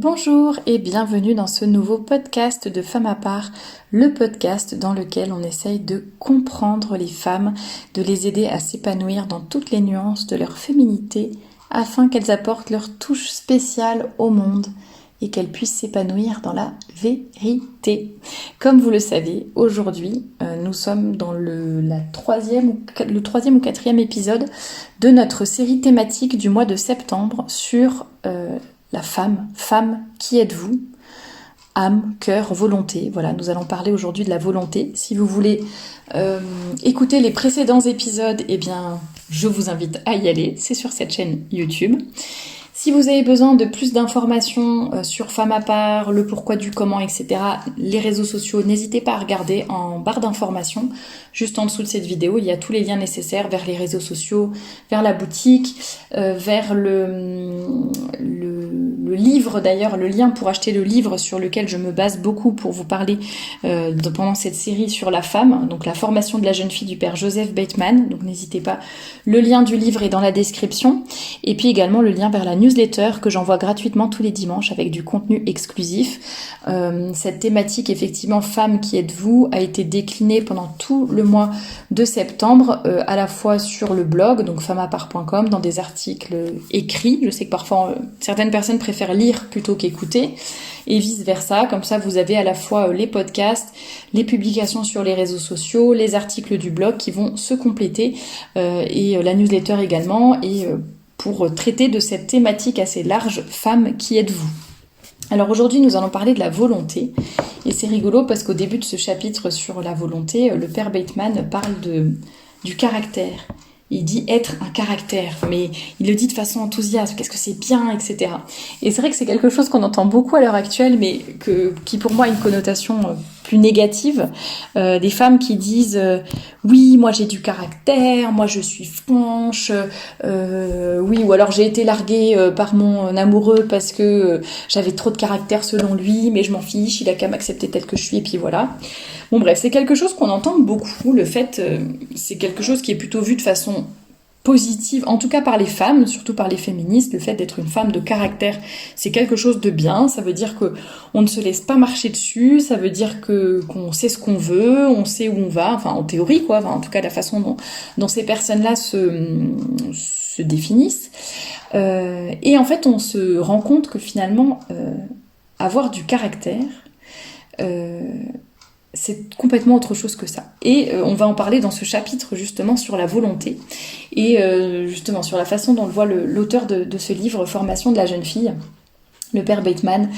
Bonjour et bienvenue dans ce nouveau podcast de Femmes à part, le podcast dans lequel on essaye de comprendre les femmes, de les aider à s'épanouir dans toutes les nuances de leur féminité afin qu'elles apportent leur touche spéciale au monde et qu'elles puissent s'épanouir dans la vérité. Comme vous le savez, aujourd'hui, nous sommes dans le troisième ou quatrième épisode de notre série thématique du mois de septembre sur la femme. Femme, qui êtes-vous ? Âme, cœur, volonté. Voilà, nous allons parler aujourd'hui de la volonté. Si vous voulez écouter les précédents épisodes, eh bien, je vous invite à y aller. C'est sur cette chaîne YouTube. Si vous avez besoin de plus d'informations sur Femmes à part, le pourquoi du comment, etc., les réseaux sociaux, n'hésitez pas à regarder en barre d'informations. Juste en dessous de cette vidéo, il y a tous les liens nécessaires vers les réseaux sociaux, vers la boutique, vers le livre d'ailleurs, le lien pour acheter le livre sur lequel je me base beaucoup pour vous parler pendant cette série sur la femme, donc la formation de la jeune fille du père Joseph Bateman. Donc n'hésitez pas, le lien du livre est dans la description. Et puis également le lien vers la newsletter que j'envoie gratuitement tous les dimanches avec du contenu exclusif. Cette thématique, effectivement, femme, qui êtes-vous, a été déclinée pendant tout le mois de septembre, à la fois sur le blog, donc femmesapart.com, dans des articles écrits. Je sais que parfois certaines personnes préfèrent lire plutôt qu'écouter, et vice versa. Comme ça, vous avez à la fois les podcasts, les publications sur les réseaux sociaux, les articles du blog qui vont se compléter, et la newsletter également, et pour traiter de cette thématique assez large, femme, qui êtes-vous ? Alors aujourd'hui, nous allons parler de la volonté, et c'est rigolo parce qu'au début de ce chapitre sur la volonté, le père Bateman parle du caractère. Il dit être un caractère, mais il le dit de façon enthousiaste, qu'est-ce que c'est bien, etc. Et c'est vrai que c'est quelque chose qu'on entend beaucoup à l'heure actuelle, mais qui pour moi a une connotation plus négative. Des femmes qui disent oui, moi j'ai du caractère, moi je suis franche, oui, ou alors j'ai été larguée par mon amoureux parce que j'avais trop de caractère selon lui, mais je m'en fiche, il a qu'à m'accepter telle que je suis, et puis voilà. Bon bref, c'est quelque chose qu'on entend beaucoup, le fait, c'est quelque chose qui est plutôt vu de façon positive, en tout cas par les femmes, surtout par les féministes. Le fait d'être une femme de caractère, c'est quelque chose de bien. Ça veut dire que on ne se laisse pas marcher dessus, ça veut dire qu'on sait ce qu'on veut, on sait où on va, enfin en théorie quoi, enfin, en tout cas la façon dont ces personnes-là se définissent. Et en fait on se rend compte que finalement avoir du caractère, c'est complètement autre chose que ça. Et on va en parler dans ce chapitre justement sur la volonté et justement sur la façon dont le voit l'auteur de ce livre, Formation de la jeune fille, le père Bateman,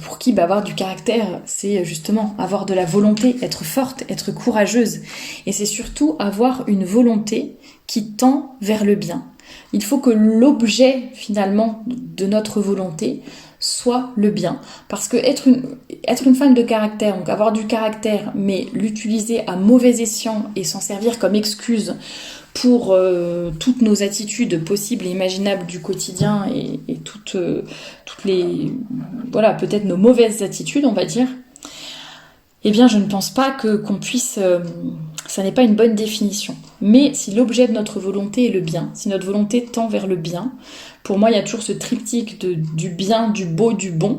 pour qui avoir du caractère, c'est justement avoir de la volonté, être forte, être courageuse. Et c'est surtout avoir une volonté qui tend vers le bien. Il faut que l'objet finalement de notre volonté soit le bien. Parce que être une femme de caractère, donc avoir du caractère, mais l'utiliser à mauvais escient et s'en servir comme excuse pour toutes nos attitudes possibles et imaginables du quotidien et toutes les, voilà, peut-être nos mauvaises attitudes, on va dire, eh bien je ne pense pas qu'on puisse... ça n'est pas une bonne définition. Mais si l'objet de notre volonté est le bien, si notre volonté tend vers le bien, pour moi il y a toujours ce triptyque du bien, du beau, du bon,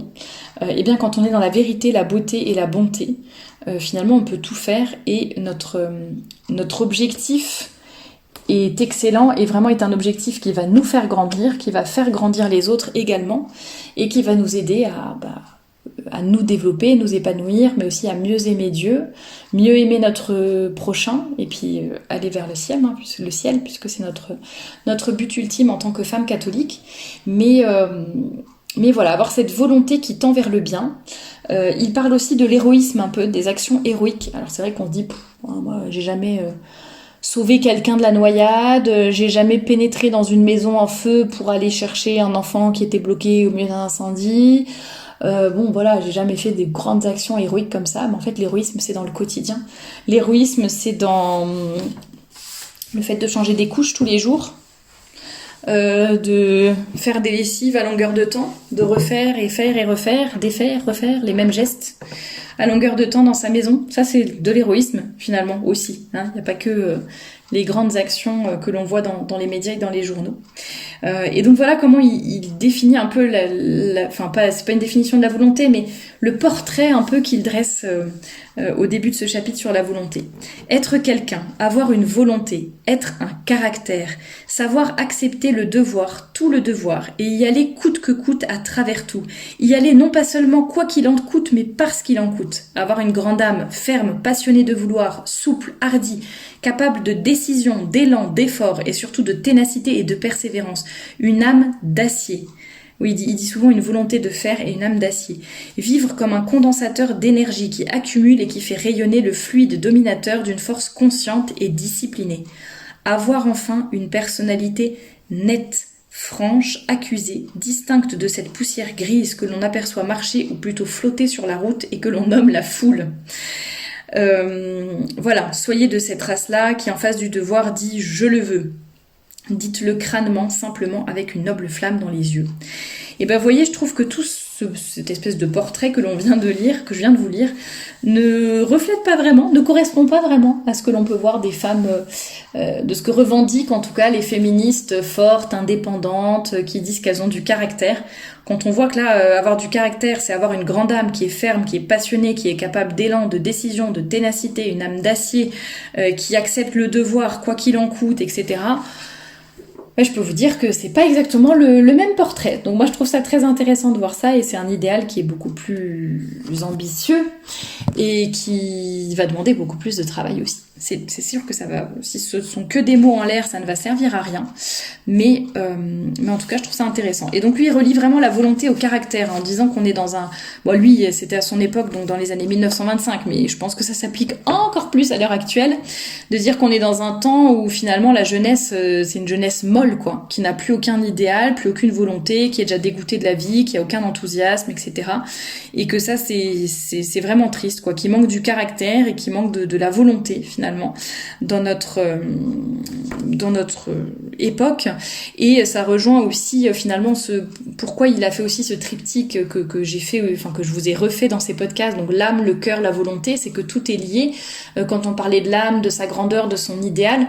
et bien quand on est dans la vérité, la beauté et la bonté, finalement on peut tout faire, et notre objectif est excellent et vraiment est un objectif qui va nous faire grandir, qui va faire grandir les autres également, et qui va nous aider à nous développer, nous épanouir, mais aussi à mieux aimer Dieu, mieux aimer notre prochain, et puis aller vers le ciel, puisque c'est notre but ultime en tant que femme catholique. Mais voilà, avoir cette volonté qui tend vers le bien. Il parle aussi de l'héroïsme un peu, des actions héroïques. Alors c'est vrai qu'on se dit, moi j'ai jamais... sauver quelqu'un de la noyade, j'ai jamais pénétré dans une maison en feu pour aller chercher un enfant qui était bloqué au milieu d'un incendie. Voilà, j'ai jamais fait des grandes actions héroïques comme ça, mais en fait l'héroïsme c'est dans le quotidien. L'héroïsme c'est dans le fait de changer des couches tous les jours, de faire des lessives à longueur de temps, de refaire et faire et refaire, défaire, refaire les mêmes gestes. à longueur de temps dans sa maison. Ça, c'est de l'héroïsme, finalement, aussi. Hein. Il n'y a pas que les grandes actions que l'on voit dans les médias et dans les journaux. Et donc voilà comment il définit un peu enfin c'est pas une définition de la volonté, mais le portrait un peu qu'il dresse au début de ce chapitre sur la volonté. Être quelqu'un, avoir une volonté, être un caractère, savoir accepter le devoir, tout le devoir, et y aller coûte que coûte à travers tout. Y aller non pas seulement quoi qu'il en coûte, mais parce qu'il en coûte. Avoir une grande âme, ferme, passionnée de vouloir, souple, hardie, capable de décision, d'élan, d'effort et surtout de ténacité et de persévérance. Une âme d'acier. Oui, il dit souvent une volonté de fer et une âme d'acier. Vivre comme un condensateur d'énergie qui accumule et qui fait rayonner le fluide dominateur d'une force consciente et disciplinée. Avoir enfin une personnalité nette, franche, accusée, distincte de cette poussière grise que l'on aperçoit marcher ou plutôt flotter sur la route et que l'on nomme la foule. Voilà, soyez de cette race-là qui en face du devoir dit « je le veux ». Dites-le crânement, simplement, avec une noble flamme dans les yeux. Et ben, vous voyez, je trouve que tout cette espèce de portrait que l'on vient de lire, que je viens de vous lire, ne reflète pas vraiment, ne correspond pas vraiment à ce que l'on peut voir des femmes, de ce que revendiquent en tout cas les féministes fortes, indépendantes, qui disent qu'elles ont du caractère. Quand on voit que là, avoir du caractère, c'est avoir une grande âme qui est ferme, qui est passionnée, qui est capable d'élan, de décision, de ténacité, une âme d'acier, qui accepte le devoir, quoi qu'il en coûte, etc., je peux vous dire que c'est pas exactement le même portrait. Donc moi je trouve ça très intéressant de voir ça, et c'est un idéal qui est beaucoup plus ambitieux et qui va demander beaucoup plus de travail aussi. C'est sûr que ça va, si ce sont que des mots en l'air, ça ne va servir à rien. Mais en tout cas, je trouve ça intéressant. Et donc lui, il relie vraiment la volonté au caractère, en disant qu'on est dans un... Bon, lui, c'était à son époque, donc dans les années 1925, mais je pense que ça s'applique encore plus à l'heure actuelle, de dire qu'on est dans un temps où finalement la jeunesse, c'est une jeunesse molle, quoi, qui n'a plus aucun idéal, plus aucune volonté, qui est déjà dégoûtée de la vie, qui a aucun enthousiasme, etc. Et que ça, c'est vraiment triste, quoi, qui manque du caractère et qui manque de la volonté, finalement, dans notre époque. Et ça rejoint aussi finalement pourquoi il a fait aussi ce triptyque que j'ai fait, enfin que je vous ai refait dans ces podcasts, donc l'âme, le cœur, la volonté, c'est que tout est lié. Quand on parlait de l'âme, de sa grandeur, de son idéal,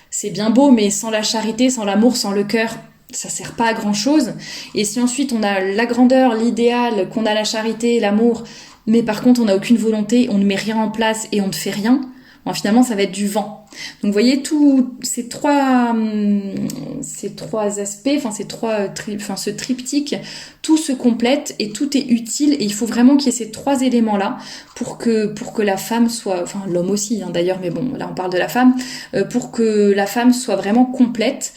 c'est bien beau, mais sans la charité, sans l'amour, sans le cœur, ça sert pas à grand chose. Et si ensuite on a la grandeur, l'idéal, qu'on a la charité, l'amour, mais par contre on n'a aucune volonté, on ne met rien en place et on ne fait rien, bon, finalement ça va être du vent. Donc vous voyez tous ces trois aspects, ce triptyque, tout se complète et tout est utile, et il faut vraiment qu'il y ait ces trois éléments là pour que la femme soit, enfin l'homme aussi d'ailleurs, mais bon là on parle de la femme, pour que la femme soit vraiment complète,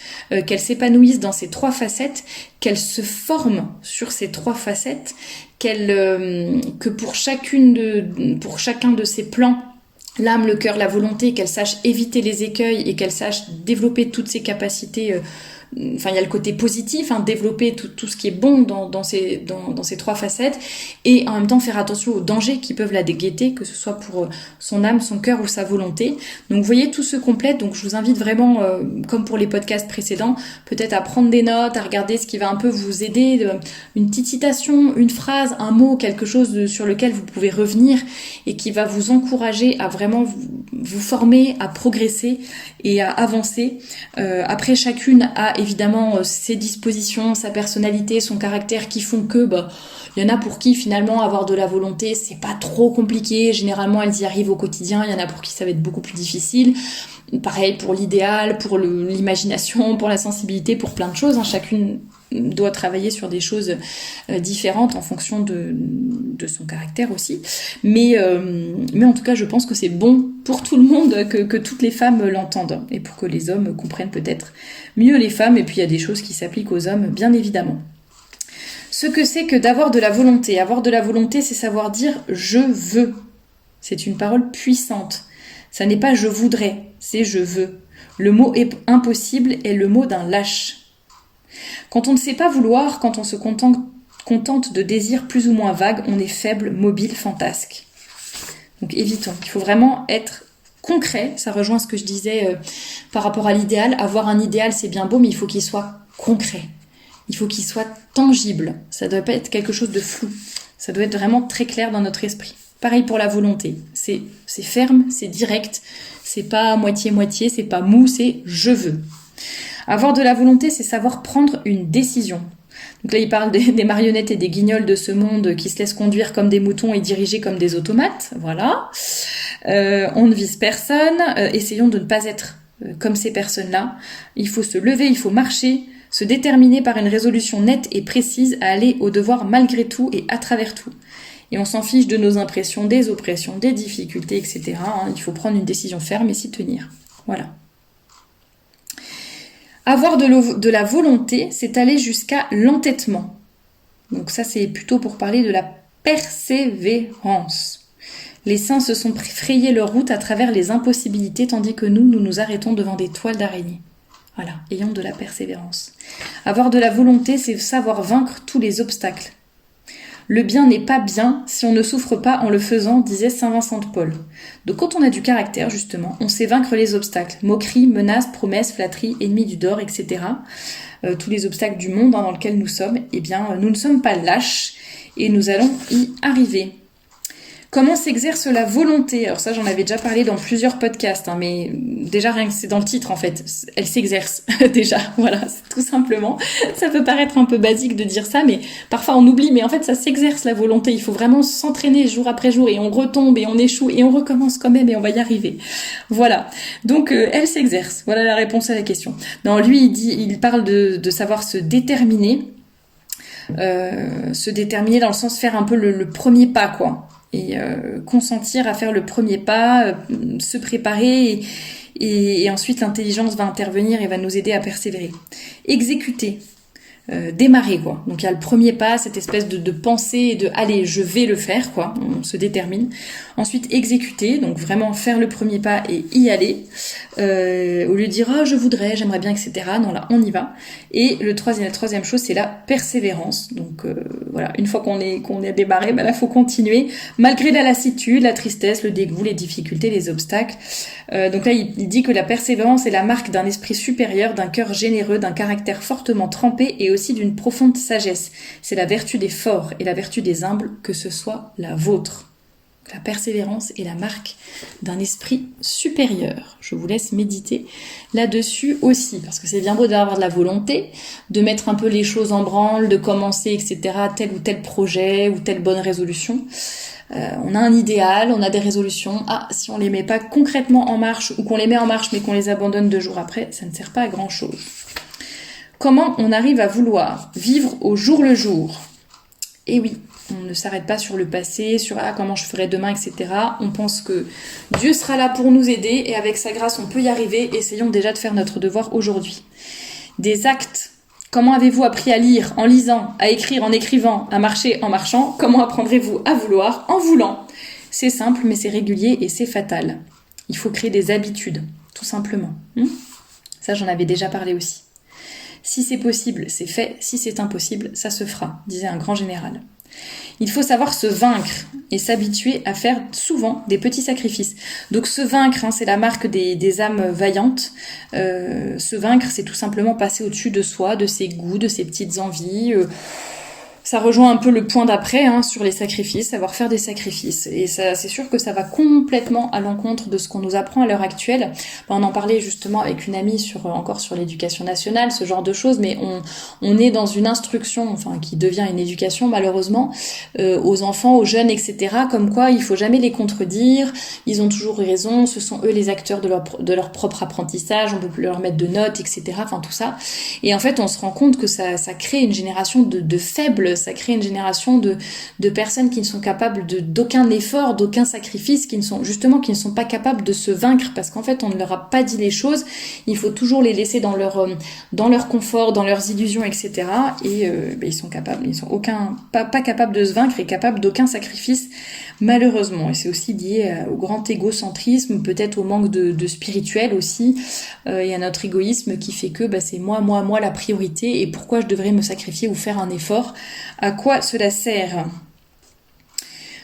qu'elle s'épanouisse dans ces trois facettes, qu'elle se forme sur ces trois facettes, que pour chacun de ces plans, l'âme, le cœur, la volonté, qu'elle sache éviter les écueils et qu'elle sache développer toutes ses capacités. Enfin, il y a le côté positif, développer tout ce qui est bon dans ces trois facettes, et en même temps faire attention aux dangers qui peuvent la guetter, que ce soit pour son âme, son cœur ou sa volonté. Donc vous voyez, tout se complète. Donc je vous invite vraiment, comme pour les podcasts précédents, peut-être à prendre des notes, à regarder ce qui va un peu vous aider, une petite citation, une phrase, un mot, quelque chose sur lequel vous pouvez revenir et qui va vous encourager à vraiment vous former, à progresser et à avancer. Après, chacune a évidemment ses dispositions, sa personnalité, son caractère qui font que il y en a pour qui finalement avoir de la volonté c'est pas trop compliqué, généralement elles y arrivent au quotidien. Il y en a pour qui ça va être beaucoup plus difficile. Pareil pour l'idéal, pour l'imagination, pour la sensibilité, pour plein de choses, chacune doit travailler sur des choses différentes en fonction de son caractère aussi. Mais en tout cas, je pense que c'est bon pour tout le monde que toutes les femmes l'entendent, et pour que les hommes comprennent peut-être mieux les femmes. Et puis il y a des choses qui s'appliquent aux hommes, bien évidemment. Ce que c'est que d'avoir de la volonté. Avoir de la volonté, c'est savoir dire « je veux ». C'est une parole puissante. Ça n'est pas « je voudrais », c'est « je veux ». Le mot impossible est le mot d'un lâche. Quand on ne sait pas vouloir, quand on se contente de désirs plus ou moins vagues, on est faible, mobile, fantasque. Donc évitons. Il faut vraiment être concret. Ça rejoint ce que je disais par rapport à l'idéal. Avoir un idéal, c'est bien beau, mais il faut qu'il soit concret. Il faut qu'il soit tangible. Ça ne doit pas être quelque chose de flou. Ça doit être vraiment très clair dans notre esprit. Pareil pour la volonté. C'est ferme, c'est direct, c'est pas moitié-moitié, c'est pas mou, c'est je veux. Avoir de la volonté, c'est savoir prendre une décision. Donc là, il parle des marionnettes et des guignols de ce monde qui se laissent conduire comme des moutons et diriger comme des automates. Voilà. On ne vise personne. Essayons de ne pas être comme ces personnes-là. Il faut se lever, il faut marcher, se déterminer par une résolution nette et précise à aller au devoir malgré tout et à travers tout. Et on s'en fiche de nos impressions, des oppressions, des difficultés, etc. Il faut prendre une décision ferme et s'y tenir. Voilà. Avoir de la volonté, c'est aller jusqu'à l'entêtement. Donc ça, c'est plutôt pour parler de la persévérance. Les saints se sont frayés leur route à travers les impossibilités, tandis que nous nous arrêtons devant des toiles d'araignée. Voilà, ayons de la persévérance. Avoir de la volonté, c'est savoir vaincre tous les obstacles. Le bien n'est pas bien si on ne souffre pas en le faisant, disait saint Vincent de Paul. Donc quand on a du caractère, justement, on sait vaincre les obstacles. Moqueries, menaces, promesses, flatteries, ennemis du dehors, etc. Tous les obstacles du monde dans lequel nous sommes, eh bien, nous ne sommes pas lâches et nous allons y arriver. Comment s'exerce la volonté? Alors ça, j'en avais déjà parlé dans plusieurs podcasts, mais déjà rien que c'est dans le titre en fait, elle s'exerce déjà, voilà, c'est tout simplement. Ça peut paraître un peu basique de dire ça, mais parfois on oublie, mais en fait ça s'exerce la volonté. Il faut vraiment s'entraîner jour après jour et on retombe et on échoue et on recommence quand même et on va y arriver. Voilà, donc elle s'exerce. Voilà la réponse à la question. Non, lui il parle de savoir se déterminer dans le sens faire un peu le premier pas quoi. Et consentir à faire le premier pas, se préparer et ensuite l'intelligence va intervenir et va nous aider à persévérer. Exécuter, démarrer quoi. Donc il y a le premier pas, cette espèce de pensée et de allez je vais le faire quoi, on se détermine. Ensuite exécuter, donc vraiment faire le premier pas et y aller, au lieu de dire je voudrais, j'aimerais bien, etc. Non là on y va. Et la troisième chose c'est la persévérance. Donc voilà, une fois qu'on est démarré, là faut continuer malgré la lassitude, la tristesse, le dégoût, les difficultés, les obstacles. Donc là il dit que la persévérance est la marque d'un esprit supérieur, d'un cœur généreux, d'un caractère fortement trempé et aussi d'une profonde sagesse. C'est la vertu des forts et la vertu des humbles, que ce soit la vôtre. La persévérance est la marque d'un esprit supérieur. Je vous laisse méditer là-dessus aussi, parce que c'est bien beau d'avoir de la volonté, de mettre un peu les choses en branle, de commencer, etc., tel ou tel projet ou telle bonne résolution. On a un idéal, on a des résolutions. Si on les met pas concrètement en marche, ou qu'on les met en marche mais qu'on les abandonne 2 jours après, ça ne sert pas à grand-chose. Comment on arrive à vouloir vivre au jour le jour? Eh oui, on ne s'arrête pas sur le passé, sur comment je ferai demain, etc. On pense que Dieu sera là pour nous aider et avec sa grâce on peut y arriver. Essayons déjà de faire notre devoir aujourd'hui. Des actes. Comment avez-vous appris à lire en lisant, à écrire en écrivant, à marcher en marchant? Comment apprendrez-vous à vouloir en voulant? C'est simple mais c'est régulier et c'est fatal. Il faut créer des habitudes, tout simplement. Ça j'en avais déjà parlé aussi. Si c'est possible, c'est fait. Si c'est impossible, ça se fera, disait un grand général. Il faut savoir se vaincre et s'habituer à faire souvent des petits sacrifices. Donc se vaincre, c'est la marque des âmes vaillantes. Se vaincre, c'est tout simplement passer au-dessus de soi, de ses goûts, de ses petites envies. Ça rejoint un peu le point d'après sur les sacrifices, savoir faire des sacrifices. Et ça, c'est sûr que ça va complètement à l'encontre de ce qu'on nous apprend à l'heure actuelle. On en parlait justement avec une amie encore sur l'éducation nationale, ce genre de choses, mais on est dans une instruction, qui devient une éducation malheureusement, aux enfants, aux jeunes, etc. Comme quoi il faut jamais les contredire, ils ont toujours raison, ce sont eux les acteurs de leur propre apprentissage, on peut plus leur mettre de notes, etc. Tout ça. Et en fait, on se rend compte que ça crée une génération de faibles. Ça crée une génération de personnes qui ne sont capables d'aucun effort, d'aucun sacrifice, qui ne sont pas capables de se vaincre parce qu'en fait on ne leur a pas dit les choses. Il faut toujours les laisser dans leur confort, dans leurs illusions, etc. Et ils sont pas capables de se vaincre et capables d'aucun sacrifice malheureusement. Et c'est aussi lié au grand égocentrisme, peut-être au manque de spirituel aussi, et à notre égoïsme qui fait que c'est moi la priorité et pourquoi je devrais me sacrifier ou faire un effort. À quoi cela sert?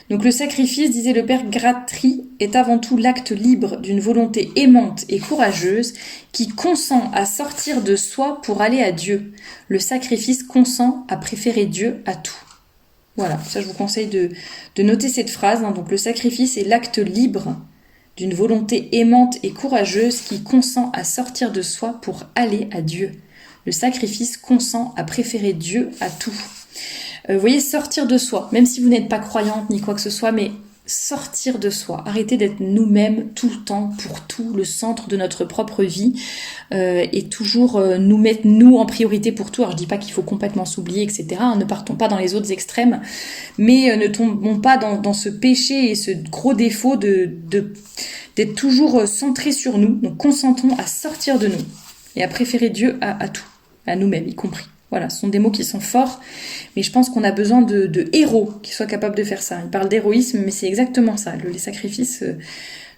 Donc le sacrifice, disait le père Gratry, est avant tout l'acte libre d'une volonté aimante et courageuse qui consent à sortir de soi pour aller à Dieu. Le sacrifice consent à préférer Dieu à tout. Voilà, ça je vous conseille de noter cette phrase. Donc le sacrifice est l'acte libre d'une volonté aimante et courageuse qui consent à sortir de soi pour aller à Dieu. Le sacrifice consent à préférer Dieu à tout. Vous voyez, sortir de soi, même si vous n'êtes pas croyante ni quoi que ce soit, mais sortir de soi, arrêter d'être nous-mêmes tout le temps, pour tout, le centre de notre propre vie, et toujours nous mettre nous en priorité pour tout. Alors je dis pas qu'il faut complètement s'oublier, etc. Ne partons pas dans les autres extrêmes, mais ne tombons pas dans ce péché et ce gros défaut d'être toujours centré sur nous. Donc consentons à sortir de nous et à préférer Dieu à tout, à nous-mêmes y compris. Voilà, ce sont des mots qui sont forts, mais je pense qu'on a besoin de héros qui soient capables de faire ça. Il parle d'héroïsme, mais c'est exactement ça. Les sacrifices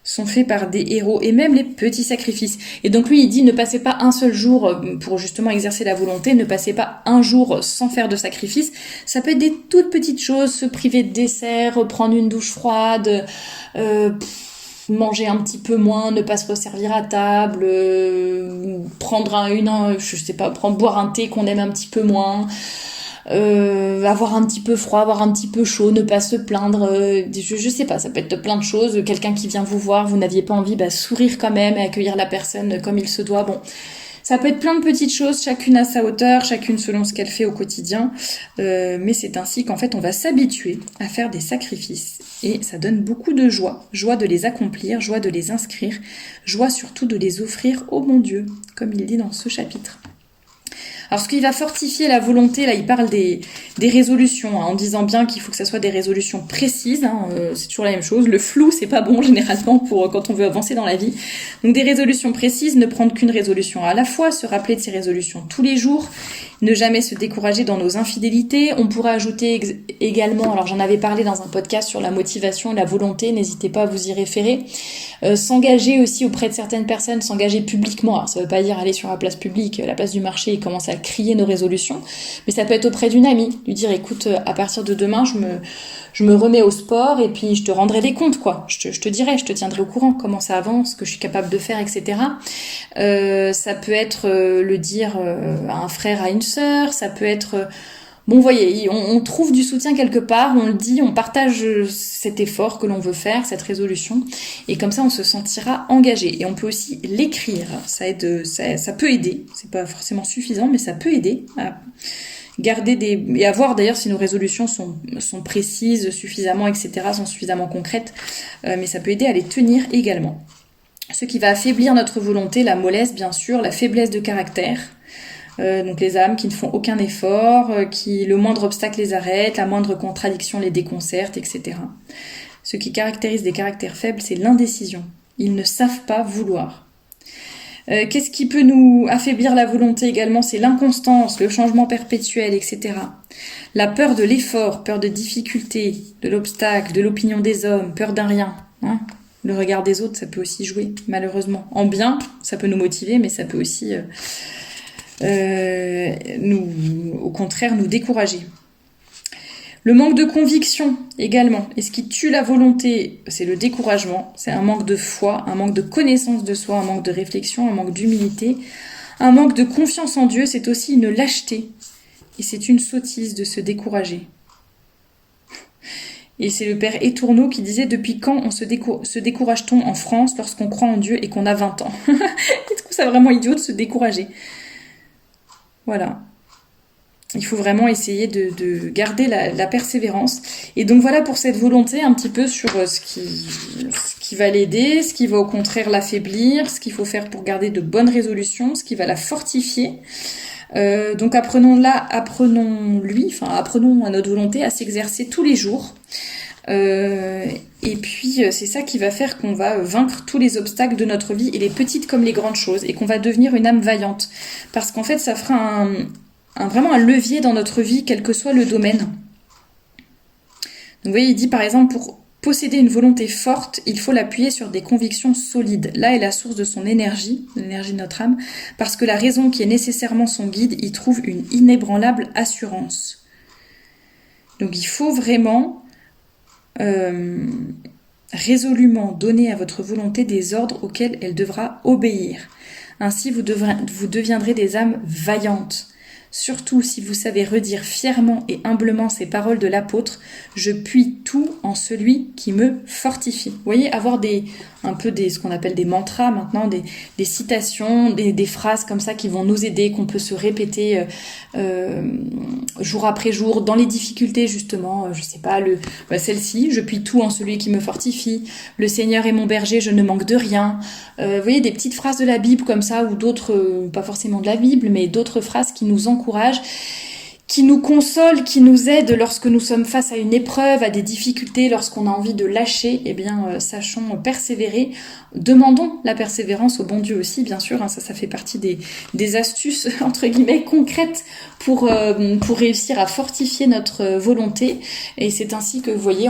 sont faits par des héros, et même les petits sacrifices. Et donc lui, il dit, ne passez pas un seul jour pour justement exercer la volonté, ne passez pas un jour sans faire de sacrifice. Ça peut être des toutes petites choses, se priver de dessert, prendre une douche froide, manger un petit peu moins, ne pas se resservir à table, boire un thé qu'on aime un petit peu moins, avoir un petit peu froid, avoir un petit peu chaud, ne pas se plaindre, je sais pas, ça peut être plein de choses. Quelqu'un qui vient vous voir, vous n'aviez pas envie, sourire quand même et accueillir la personne comme il se doit. Bon, ça peut être plein de petites choses, chacune à sa hauteur, chacune selon ce qu'elle fait au quotidien, mais c'est ainsi qu'en fait on va s'habituer à faire des sacrifices, et ça donne beaucoup de joie de les accomplir, joie de les inscrire, joie surtout de les offrir au bon Dieu, comme il dit dans ce chapitre. Alors ce qui va fortifier la volonté, là il parle des résolutions, en disant bien qu'il faut que ça soit des résolutions précises, c'est toujours la même chose, le flou c'est pas bon généralement pour quand on veut avancer dans la vie. Donc des résolutions précises, ne prendre qu'une résolution à la fois, se rappeler de ces résolutions tous les jours, ne jamais se décourager dans nos infidélités. On pourrait ajouter également, alors j'en avais parlé dans un podcast sur la motivation, la volonté, n'hésitez pas à vous y référer. S'engager aussi auprès de certaines personnes, s'engager publiquement. Alors ça veut pas dire aller sur la place publique, la place du marché et commencer à crier nos résolutions, mais ça peut être auprès d'une amie, lui dire écoute, à partir de demain je me remets au sport et puis je te rendrai des comptes, quoi. Je te dirai, je te tiendrai au courant comment ça avance, ce que je suis capable de faire, etc. Ça peut être le dire à un frère, à une sœur, ça peut être... Bon, vous voyez, on trouve du soutien quelque part, on le dit, on partage cet effort que l'on veut faire, cette résolution, et comme ça on se sentira engagé. Et on peut aussi l'écrire, ça peut aider, c'est pas forcément suffisant, mais ça peut aider à garder et à voir d'ailleurs si nos résolutions sont précises suffisamment, etc., sont suffisamment concrètes, mais ça peut aider à les tenir également. Ce qui va affaiblir notre volonté, la mollesse bien sûr, la faiblesse de caractère, donc les âmes qui ne font aucun effort, qui le moindre obstacle les arrête, la moindre contradiction les déconcerte, etc. Ce qui caractérise des caractères faibles, c'est l'indécision. Ils ne savent pas vouloir. Qu'est-ce qui peut nous affaiblir la volonté également? C'est l'inconstance, le changement perpétuel, etc. La peur de l'effort, peur de difficulté, de l'obstacle, de l'opinion des hommes, peur d'un rien. Le regard des autres, ça peut aussi jouer, malheureusement. En bien, ça peut nous motiver, mais ça peut aussi... au contraire, nous décourager. Le manque de conviction également. Et ce qui tue la volonté, c'est le découragement. C'est un manque de foi, un manque de connaissance de soi, un manque de réflexion, un manque d'humilité, un manque de confiance en Dieu. C'est aussi une lâcheté. Et c'est une sottise de se décourager. Et c'est le père Étourneau qui disait « Depuis quand se décourage-t-on en France lorsqu'on croit en Dieu et qu'on a 20 ans ?» Je trouve ça vraiment idiot de se décourager. Voilà. Il faut vraiment essayer de garder la persévérance. Et donc voilà pour cette volonté un petit peu sur ce qui va l'aider, ce qui va au contraire l'affaiblir, ce qu'il faut faire pour garder de bonnes résolutions, ce qui va la fortifier. Donc apprenons à notre volonté à s'exercer tous les jours. Et puis c'est ça qui va faire qu'on va vaincre tous les obstacles de notre vie, et les petites comme les grandes choses, et qu'on va devenir une âme vaillante. Parce qu'en fait ça fera vraiment un levier dans notre vie, quel que soit le domaine. Donc vous voyez, il dit par exemple, pour posséder une volonté forte, il faut l'appuyer sur des convictions solides. Là est la source de son énergie, l'énergie de notre âme, parce que la raison qui est nécessairement son guide y trouve une inébranlable assurance. Donc il faut vraiment résolument donner à votre volonté des ordres auxquels elle devra obéir. Ainsi vous deviendrez des âmes vaillantes. Surtout si vous savez redire fièrement et humblement ces paroles de l'apôtre, je puis tout en celui qui me fortifie. Vous voyez, avoir ce qu'on appelle des mantras maintenant, des citations, des phrases comme ça qui vont nous aider, qu'on peut se répéter jour après jour, dans les difficultés justement, je sais pas, celle-ci, je puis tout en celui qui me fortifie, le Seigneur est mon berger, je ne manque de rien. Vous voyez, des petites phrases de la Bible comme ça, ou d'autres, pas forcément de la Bible, mais d'autres phrases qui nous encouragent, qui nous consolent, qui nous aident lorsque nous sommes face à une épreuve, à des difficultés, lorsqu'on a envie de lâcher, eh bien, sachons persévérer. Demandons la persévérance au bon Dieu aussi, bien sûr, hein, ça fait partie des astuces, entre guillemets, concrètes pour réussir à fortifier notre volonté. Et c'est ainsi que, vous voyez,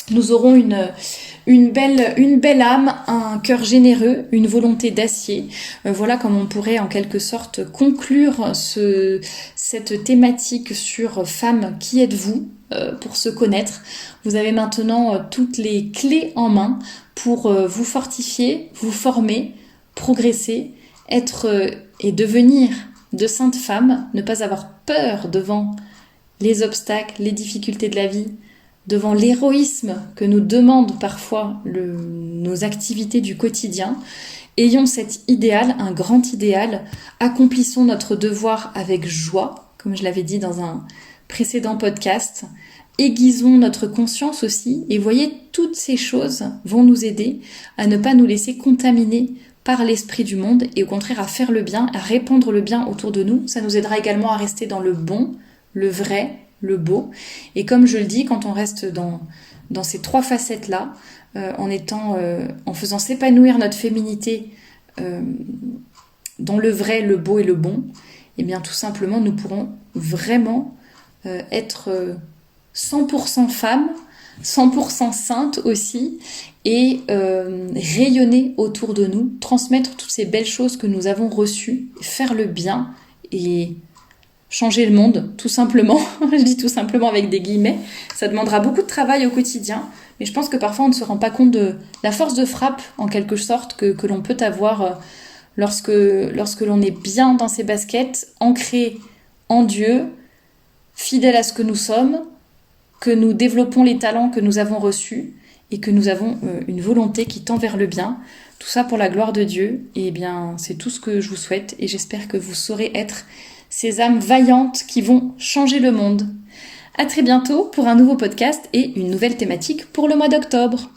nous aurons une belle âme, un cœur généreux, une volonté d'acier. Voilà comme on pourrait en quelque sorte conclure cette thématique sur femmes, qui êtes-vous, pour se connaître. Vous avez maintenant toutes les clés en main pour vous fortifier, vous former, progresser, être et devenir de saintes femmes, ne pas avoir peur devant les obstacles, les difficultés de la vie, devant l'héroïsme que nous demandent parfois nos activités du quotidien. Ayons cet idéal, un grand idéal, accomplissons notre devoir avec joie, comme je l'avais dit dans un précédent podcast, aiguisons notre conscience aussi, et voyez, toutes ces choses vont nous aider à ne pas nous laisser contaminer par l'esprit du monde, et au contraire à faire le bien, à répandre le bien autour de nous. Ça nous aidera également à rester dans le bon, le vrai, le beau. Et comme je le dis, quand on reste dans ces trois facettes-là, en faisant s'épanouir notre féminité dans le vrai, le beau et le bon, et bien tout simplement nous pourrons vraiment être 100% femmes, 100% saintes aussi, et rayonner autour de nous, transmettre toutes ces belles choses que nous avons reçues, faire le bien et changer le monde, tout simplement. Je dis tout simplement avec des guillemets. Ça demandera beaucoup de travail au quotidien, mais je pense que parfois on ne se rend pas compte de la force de frappe, en quelque sorte, que l'on peut avoir lorsque l'on est bien dans ses baskets, ancré en Dieu, fidèle à ce que nous sommes, que nous développons les talents que nous avons reçus et que nous avons une volonté qui tend vers le bien. Tout ça pour la gloire de Dieu. Et bien, c'est tout ce que je vous souhaite et j'espère que vous saurez être ces âmes vaillantes qui vont changer le monde. À très bientôt pour un nouveau podcast et une nouvelle thématique pour le mois d'octobre.